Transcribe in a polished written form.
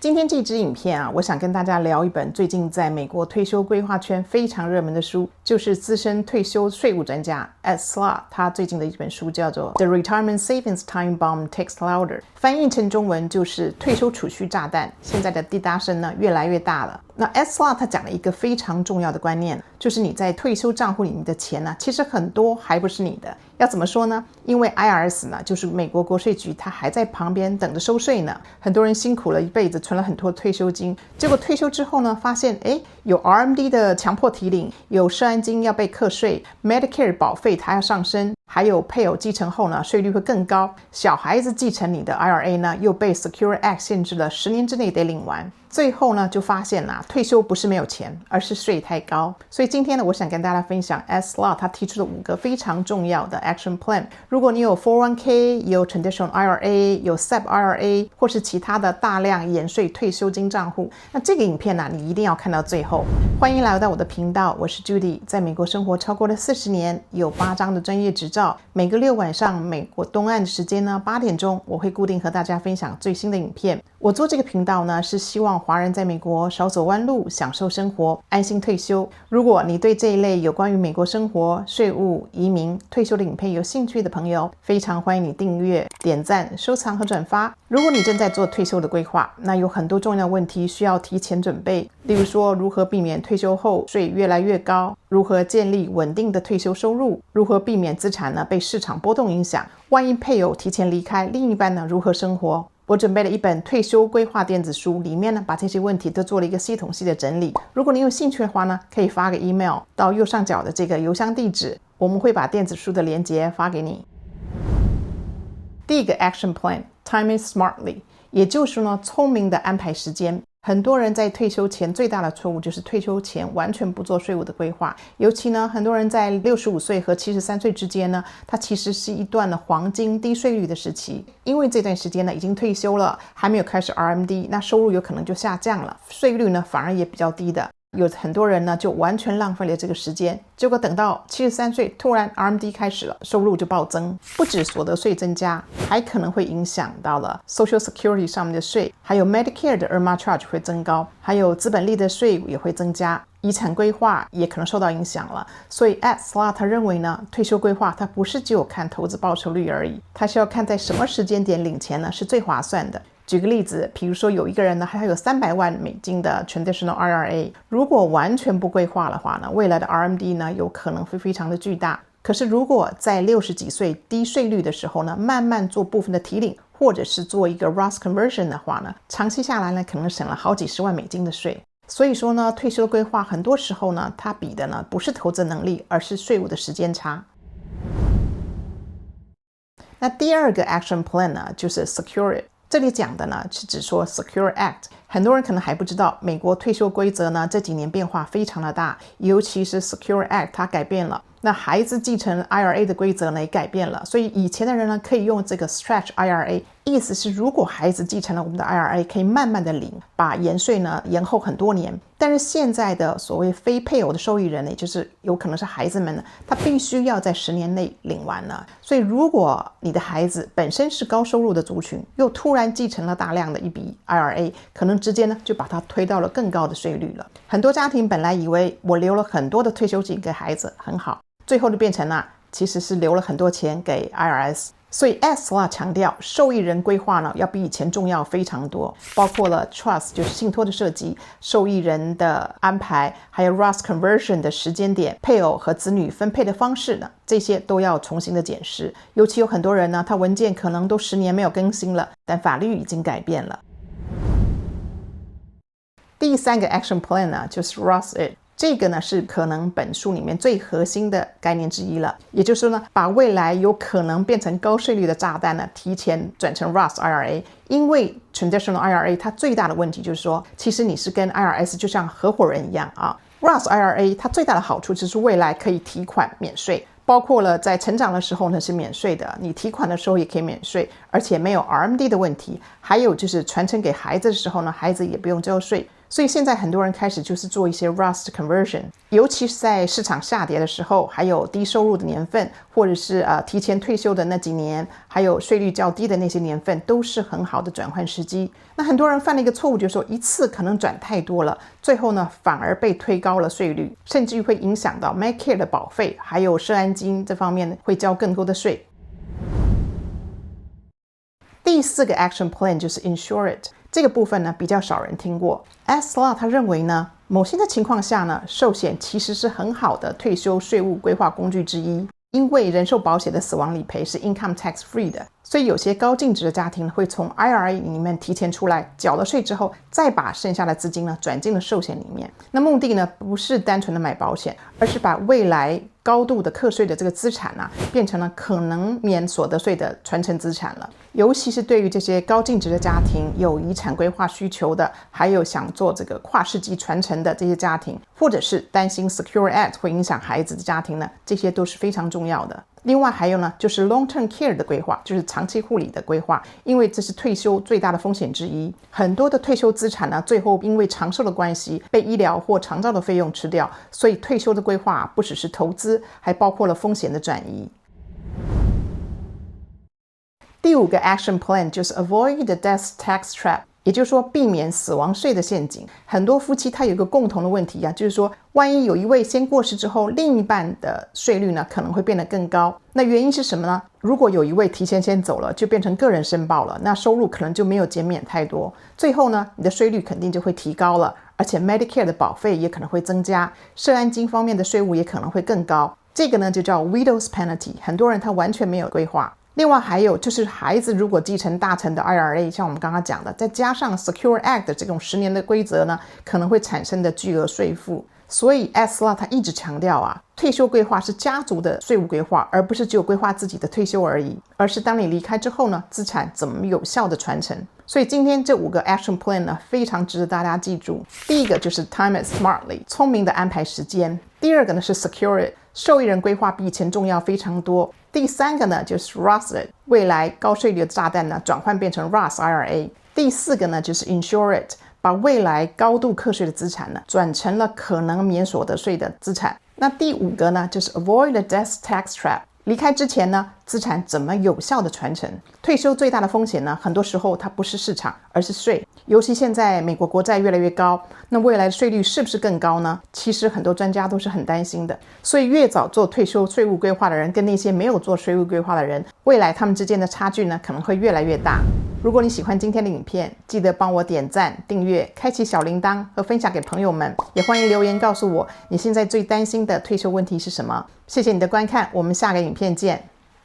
今天这支影片啊，我想跟大家聊一本最近在美国退休规划圈非常热门的书，就是资深退休税务专家 Ed Slott 他最近的一本书叫做 The Retirement Savings Time Bomb Ticks Louder， 翻译成中文就是退休储蓄炸弹，现在的滴答声呢越来越大了。那 Ed Slott 他讲了一个非常重要的观念，就是你在退休账户里面的钱呢，其实很多还不是你的。要怎么说呢？因为 IRS 呢，就是美国国税局，它还在旁边等着收税呢。很多人辛苦了一辈子，存了很多退休金，结果退休之后呢，发现有 RMD 的强迫提领，有涉案金要被课税， Medicare 保费它要上升，还有配偶继承后呢，税率会更高，小孩子继承你的 IRA 呢，又被 Secure Act 限制了10年之内得领完。最后呢，就发现退休不是没有钱，而是税太高。所以今天呢，我想跟大家分享 Ed Slott 他提出的5个非常重要的 Action Plan。如果你有 401k， 有 Traditional IRA， 有 SEP IRA， 或是其他的大量延税退休金账户，那这个影片呢，你一定要看到最后。欢迎来到我的频道，我是 Judy， 在美国生活超过了40年，有8张的专业执照。每个6晚上美国东岸的时间呢，8点钟，我会固定和大家分享最新的影片。我做这个频道呢，是希望华人在美国少走弯路，享受生活，安心退休。如果你对这一类有关于美国生活、税务、移民、退休的影片有兴趣的朋友，非常欢迎你订阅、点赞、收藏和转发。如果你正在做退休的规划，那有很多重要问题需要提前准备，例如说如何避免退休后税越来越高，如何建立稳定的退休收入，如何避免资产呢被市场波动影响，万一配偶提前离开，另一半呢如何生活。我准备了一本退休规划电子书，里面呢把这些问题都做了一个系统性的整理。如果你有兴趣的话呢，可以发个 email 到右上角的这个邮箱地址，我们会把电子书的连结发给你。第一个 Action Plan， Time it smartly， 也就是说呢，聪明的安排时间。很多人在退休前最大的错误就是退休前完全不做税务的规划，尤其呢，很多人在65岁和73岁之间呢，它其实是一段的黄金低税率的时期，因为这段时间呢已经退休了，还没有开始 RMD， 那收入有可能就下降了，税率呢反而也比较低的。有很多人呢就完全浪费了这个时间，结果等到73岁突然 RMD 开始了，收入就暴增，不止所得税增加，还可能会影响到了 Social Security 上面的税，还有 Medicare 的 IRMA charge 会增高，还有资本利得税也会增加，遗产规划也可能受到影响了。所以 Ed Slott 他认为呢，退休规划它不是只有看投资报酬率而已，它是要看在什么时间点领钱呢是最划算的。举个例子，比如说有一个人呢，还有300万美金的 Traditional IRA， 如果完全不规划的话呢，未来的 RMD 呢有可能会非常的巨大。可是如果在60几岁低税率的时候呢，慢慢做部分的提领，或者是做一个 Roth Conversion 的话呢，长期下来呢，可能省了好几十万美金的税。所以说呢，退休规划很多时候呢，它比的呢不是投资能力，而是税务的时间差。那第二个 Action Plan 呢，就是 Secure It。这里讲的呢是指说 Secure Act， 很多人可能还不知道，美国退休规则呢这几年变化非常的大，尤其是 Secure Act 它改变了，那孩子继承 IRA 的规则呢也改变了，所以以前的人呢可以用这个 Stretch IRA， 意思是如果孩子继承了我们的 IRA， 可以慢慢的领，把延税呢延后很多年。但是现在的所谓非配偶的受益人呢，也就是有可能是孩子们呢，他必须要在10年内领完了。所以如果你的孩子本身是高收入的族群，又突然继承了大量的一笔 IRA， 可能直接呢就把它推到了更高的税率了。很多家庭本来以为我留了很多的退休金给孩子很好，最后就变成了其实是留了很多钱给 IRS。 所以 Ed Slott 强调受益人规划呢要比以前重要非常多，包括了 Trust 就是信托的设计，受益人的安排，还有 Roth Conversion 的时间点，配偶和子女分配的方式呢，这些都要重新的检视。尤其有很多人呢，他文件可能都10年没有更新了，但法律已经改变了。第3个 Action Plan 呢就是 Roth It，这个呢是可能本书里面最核心的概念之一了，也就是说呢，把未来有可能变成高税率的炸弹呢，提前转成 Roth IRA。因为 Traditional IRA 它最大的问题就是说，其实你是跟 IRS 就像合伙人一样啊。Roth IRA 它最大的好处就是未来可以提款免税，包括了在成长的时候呢是免税的，你提款的时候也可以免税，而且没有 RMD 的问题。还有就是传承给孩子的时候呢，孩子也不用交税。所以现在很多人开始就是做一些 Roth conversion， 尤其是在市场下跌的时候，还有低收入的年份，或者是提前退休的那几年，还有税率较低的那些年份，都是很好的转换时机。那很多人犯了一个错误，就是说一次可能转太多了，最后呢反而被推高了税率，甚至于会影响到 Medicare 的保费，还有社安金这方面会交更多的税。第4个 action plan 就是 insure it， 这个部分呢比较少人听过。Slot 他认为呢，某些的情况下呢，寿险其实是很好的退休税务规划工具之一，因为人寿保险的死亡理赔是 income tax free 的，所以有些高净值的家庭会从 IRA 里面提前出来，缴了税之后，再把剩下的资金呢转进了寿险里面。那目的呢不是单纯的买保险，而是把未来高度的课税的这个资产啊，变成了可能免所得税的传承资产了。尤其是对于这些高净值的家庭，有遗产规划需求的，还有想做这个跨世纪传承的这些家庭，或者是担心 Secure Act 会影响孩子的家庭呢，这些都是非常重要的。另外还有呢，就是 long-term care 的规划，就是长期护理的规划，因为这是退休最大的风险之一。很多的退休资产呢，最后因为长寿的关系，被医疗或长照的费用吃掉，所以退休的规划不只是投资，还包括了风险的转移。第5个 action plan 就是 avoid the death tax trap， 也就是说避免死亡税的陷阱。很多夫妻他有一个共同的问题啊，就是说万一有一位先过世之后，另一半的税率呢可能会变得更高。那原因是什么呢？如果有一位提前先走了，就变成个人申报了，那收入可能就没有减免太多，最后呢你的税率肯定就会提高了，而且 Medicare 的保费也可能会增加，社安金方面的税务也可能会更高。这个呢就叫 widow's penalty， 很多人他完全没有规划。另外还有就是孩子如果继承大成的 IRA， 像我们刚刚讲的，再加上 Secure Act 的这种10年的规则呢，可能会产生的巨额税负。所以 Slot 他一直强调啊，退休规划是家族的税务规划，而不是只有规划自己的退休而已，而是当你离开之后呢，资产怎么有效的传承。所以今天这5个 action plan 呢，非常值得大家记住。第1个就是 time it smartly， 聪明的安排时间。第2个呢是 secure it， 受益人规划比以前重要非常多。第3个呢就是 Roth it， 未来高税率的炸弹呢转换变成 Roth IRA。第4个呢就是 insure it， 把未来高度课税的资产呢转成了可能免所得税的资产。那第5个呢就是 avoid the death tax trap，离开之前呢，资产怎么有效的传承？退休最大的风险呢，很多时候它不是市场，而是税。尤其现在美国国债越来越高，那未来的税率是不是更高呢？其实很多专家都是很担心的。所以越早做退休税务规划的人，跟那些没有做税务规划的人，未来他们之间的差距呢，可能会越来越大。如果你喜欢今天的影片，记得帮我点赞、订阅、开启小铃铛和分享给朋友们，也欢迎留言告诉我你现在最担心的退休问题是什么。谢谢你的观看，我们下个影片见。